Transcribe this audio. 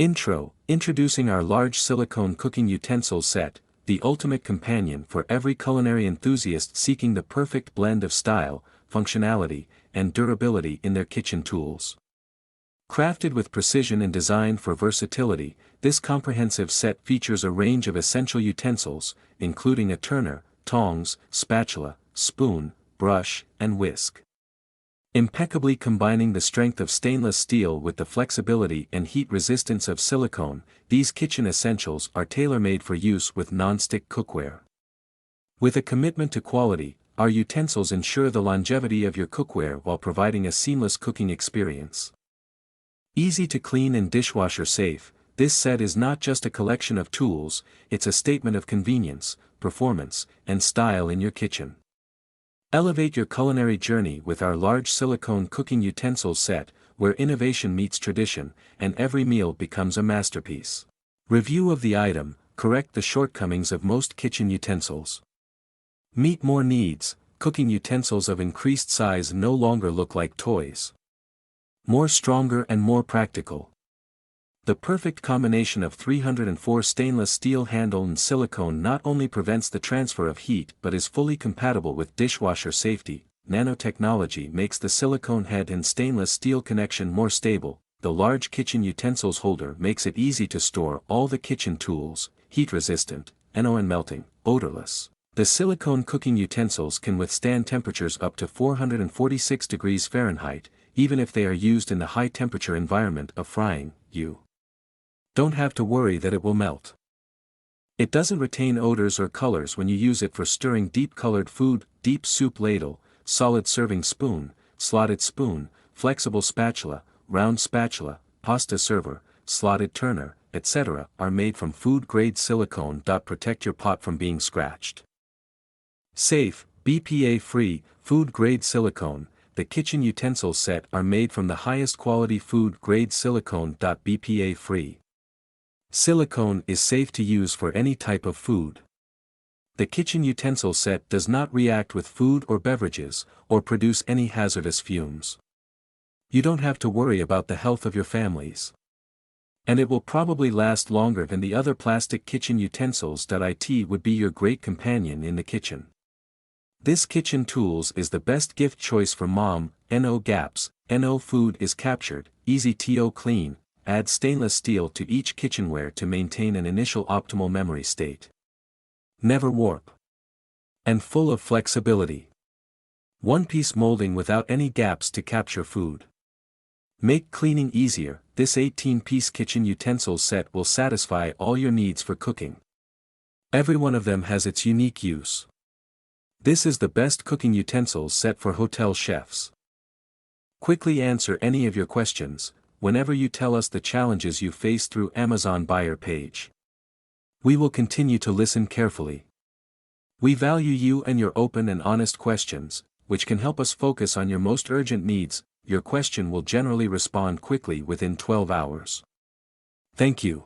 Introducing our large silicone cooking utensil set, the ultimate companion for every culinary enthusiast seeking the perfect blend of style, functionality, and durability in their kitchen tools. Crafted with precision and designed for versatility, this comprehensive set features a range of essential utensils, including a turner, tongs, spatula, spoon, brush, and whisk. Impeccably combining the strength of stainless steel with the flexibility and heat resistance of silicone, these kitchen essentials are tailor-made for use with nonstick cookware. With a commitment to quality, our utensils ensure the longevity of your cookware while providing a seamless cooking experience. Easy to clean and dishwasher safe, this set is not just a collection of tools, it's a statement of convenience, performance, and style in your kitchen. Elevate your culinary journey with our large silicone cooking utensil set, where innovation meets tradition, and every meal becomes a masterpiece. Review of the item: correct the shortcomings of most kitchen utensils. Meet more needs: cooking utensils of increased size no longer look like toys. More stronger and more practical. The perfect combination of 304 stainless steel handle and silicone not only prevents the transfer of heat but is fully compatible with dishwasher safety. Nanotechnology makes the silicone head and stainless steel connection more stable. The large kitchen utensils holder makes it easy to store all the kitchen tools, heat-resistant, and melting, odorless. The silicone cooking utensils can withstand temperatures up to 446 degrees Fahrenheit, even if they are used in the high-temperature environment of frying. You don't have to worry that it will melt. It doesn't retain odors or colors when you use it for stirring deep-colored food. Deep soup ladle, solid serving spoon, slotted spoon, flexible spatula, round spatula, pasta server, slotted turner, etc. are made from food-grade silicone. Protect your pot from being scratched. Safe, BPA-free, food-grade silicone. The kitchen utensil set are made from the highest quality food-grade silicone. BPA-free. Silicone is safe to use for any type of food. The kitchen utensil set does not react with food or beverages, or produce any hazardous fumes. You don't have to worry about the health of your families. And it will probably last longer than the other plastic kitchen utensils. It would be your great companion in the kitchen. This kitchen tools is the best gift choice for mom. No gaps, no food is captured, easy to clean. Add stainless steel to each kitchenware to maintain an initial optimal memory state. Never warp. And full of flexibility. One-piece molding without any gaps to capture food. Make cleaning easier. This 18-piece kitchen utensils set will satisfy all your needs for cooking. Every one of them has its unique use. This is the best cooking utensils set for hotel chefs. Quickly answer any of your questions whenever you tell us the challenges you face through Amazon buyer page. We will continue to listen carefully. We value you and your open and honest questions, which can help us focus on your most urgent needs. Your question will generally respond quickly within 12 hours. Thank you.